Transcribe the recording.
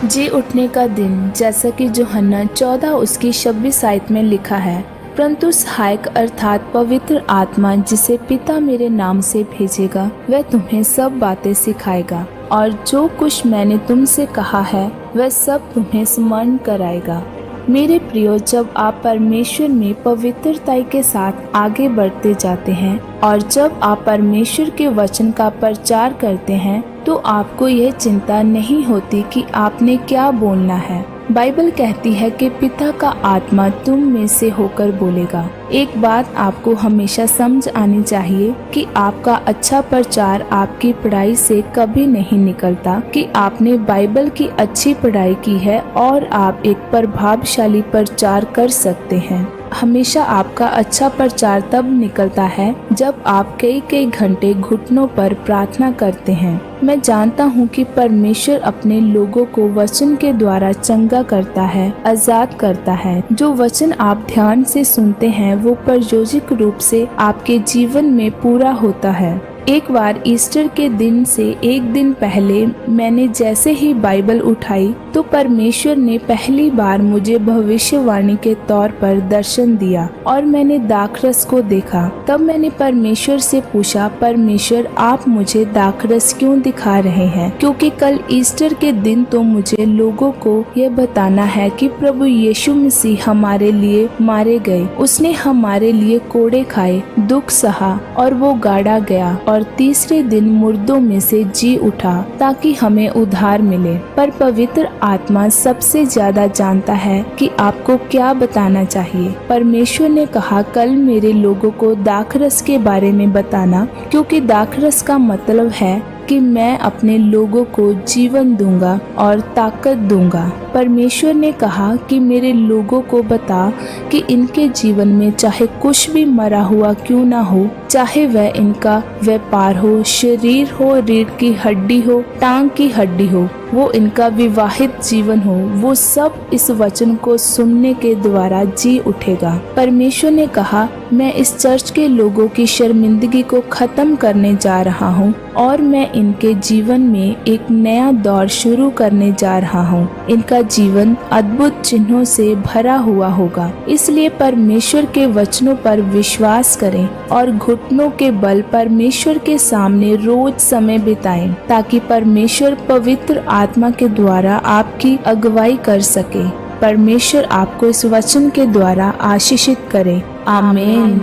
जी उठने का दिन, जैसा कि यूहन्ना 14 उसकी 26 आयत में लिखा है, परंतु सहायक अर्थात पवित्र आत्मा जिसे पिता मेरे नाम से भेजेगा वह तुम्हें सब बातें सिखाएगा और जो कुछ मैंने तुमसे कहा है वह सब तुम्हें स्मरण कराएगा। मेरे प्रियो, जब आप परमेश्वर में पवित्रता के साथ आगे बढ़ते जाते हैं और जब आप परमेश्वर के वचन का प्रचार करते हैं तो आपको यह चिंता नहीं होती कि आपने क्या बोलना है। बाइबल कहती है कि पिता का आत्मा तुम में से होकर बोलेगा। एक बात आपको हमेशा समझ आनी चाहिए कि आपका अच्छा प्रचार आपकी पढ़ाई से कभी नहीं निकलता कि आपने बाइबल की अच्छी पढ़ाई की है और आप एक प्रभावशाली प्रचार कर सकते हैं। हमेशा आपका अच्छा प्रचार तब निकलता है जब आप कई कई घंटे घुटनों पर प्रार्थना करते हैं। मैं जानता हूँ कि परमेश्वर अपने लोगों को वचन के द्वारा चंगा करता है, आजाद करता है। जो वचन आप ध्यान से सुनते हैं वो प्रयोजक रूप से आपके जीवन में पूरा होता है। एक बार ईस्टर के दिन से एक दिन पहले मैंने जैसे ही बाइबल उठाई तो परमेश्वर ने पहली बार मुझे भविष्यवाणी के तौर पर दर्शन दिया और मैंने दाखरस को देखा। तब मैंने परमेश्वर से पूछा, परमेश्वर आप मुझे दाखरस क्यों दिखा रहे हैं? क्योंकि कल ईस्टर के दिन तो मुझे लोगों को यह बताना है कि प्रभु यीशु मसीह हमारे लिए मारे गए, उसने हमारे लिए कोड़े खाए, दुख सहा और वो गाड़ा गया और तीसरे दिन मुर्दों में से जी उठा ताकि हमें उद्धार मिले। पर पवित्र आत्मा सबसे ज्यादा जानता है कि आपको क्या बताना चाहिए। परमेश्वर ने कहा, कल मेरे लोगों को दाखरस के बारे में बताना, क्योंकि दाखरस का मतलब है कि मैं अपने लोगों को जीवन दूंगा और ताकत दूंगा। परमेश्वर ने कहा कि मेरे लोगों को बता कि इनके जीवन में चाहे कुछ भी मरा हुआ क्यों ना हो, चाहे वह इनका व्यापार हो, शरीर हो, रीढ़ की हड्डी हो, टांग की हड्डी हो, वो इनका विवाहित जीवन हो, वो सब इस वचन को सुनने के द्वारा जी उठेगा। परमेश्वर ने कहा, मैं इस चर्च के लोगों की शर्मिंदगी को खत्म करने जा रहा हूँ और मैं इनके जीवन में एक नया दौर शुरू करने जा रहा हूँ। इनका जीवन अद्भुत चिन्हों से भरा हुआ होगा। इसलिए परमेश्वर के वचनों पर विश्वास करें और घुटनों के बल परमेश्वर के सामने रोज समय बिताएं, ताकि परमेश्वर पवित्र आत्मा के द्वारा आपकी अगुवाई कर सके। परमेश्वर आपको इस वचन के द्वारा आशीषित करे। आमीन।